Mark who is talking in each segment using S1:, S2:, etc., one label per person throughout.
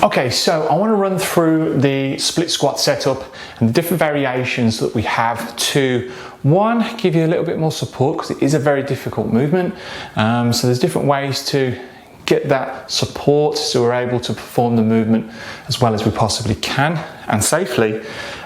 S1: Okay, so I want to run through the split squat setup and the different variations that we have to, one, give you a little bit more support because it is a very difficult movement. So there's different ways to get that support so we're able to perform the movement as well as we possibly can and safely.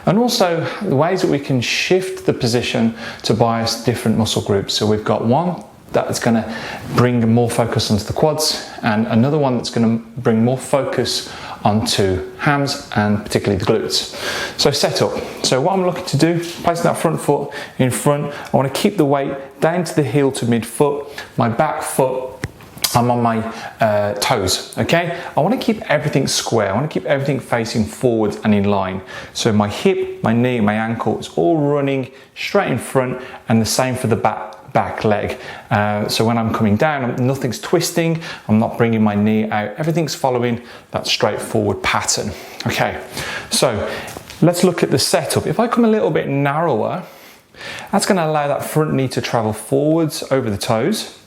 S1: And also the ways that we can shift the position to bias different muscle groups. So we've got one that's going to bring more focus onto the quads and another one that's going to bring more focus onto hams and particularly the glutes. So setup. So what I'm looking to do, placing that front foot in front, I want to keep the weight down to the heel to midfoot, my back foot, I'm on my toes, okay? I want to keep everything square. I want to keep everything facing forwards and in line. So my hip, my knee, my ankle is all running straight in front, and the same for the back leg. So when I'm coming down, nothing's twisting, I'm not bringing my knee out, everything's following that straightforward pattern. Okay, so let's look at the setup. If I come a little bit narrower, that's going to allow that front knee to travel forwards over the toes.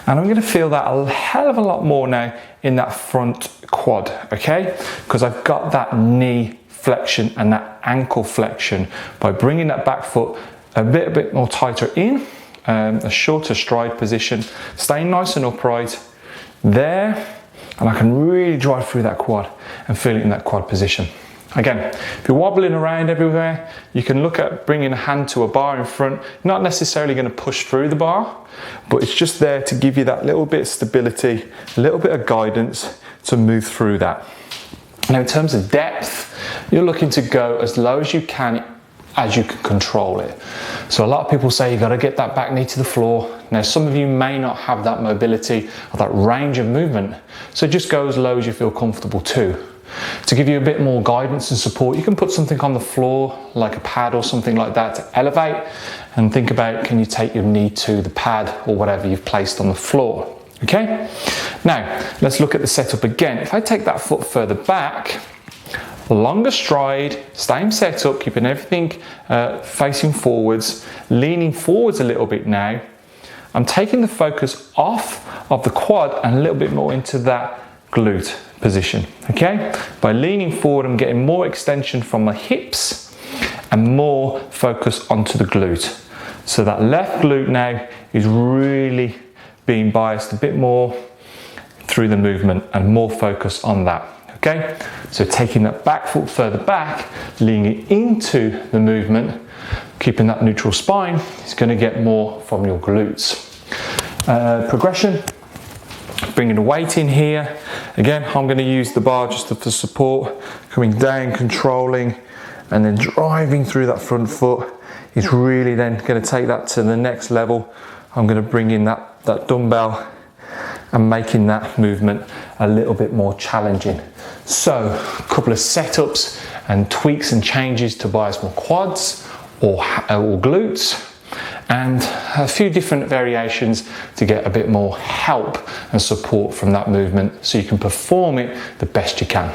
S1: And I'm going to feel that a hell of a lot more now in that front quad, okay? Because I've got that knee flexion and that ankle flexion by bringing that back foot a bit more tighter in, a shorter stride position, staying nice and upright there, and I can really drive through that quad and feel it in that quad position. Again, if you're wobbling around everywhere, you can look at bringing a hand to a bar in front, not necessarily going to push through the bar, but it's just there to give you that little bit of stability, a little bit of guidance to move through that. Now in terms of depth, you're looking to go as low as you can control it. So a lot of people say you've got to get that back knee to the floor. Now some of you may not have that mobility or that range of movement, so just go as low as you feel comfortable too. To give you a bit more guidance and support, you can put something on the floor like a pad or something like that to elevate, and think about, can you take your knee to the pad or whatever you've placed on the floor. Okay, now let's look at the setup again. If I take that foot further back, longer stride, same setup, keeping everything facing forwards, leaning forwards a little bit now. I'm taking the focus off of the quad and a little bit more into that glute position, okay? By leaning forward, I'm getting more extension from my hips and more focus onto the glute. So that left glute now is really being biased a bit more through the movement and more focus on that, okay? So taking that back foot further back, leaning into the movement, keeping that neutral spine is going to get more from your glutes. Progression. Bringing the weight in here. Again, I'm going to use the bar just for support, coming down, controlling, and then driving through that front foot. Is really then going to take that to the next level. I'm going to bring in that dumbbell and making that movement a little bit more challenging. So, a couple of setups and tweaks and changes to bias more quads or glutes, and a few different variations to get a bit more help and support from that movement so you can perform it the best you can.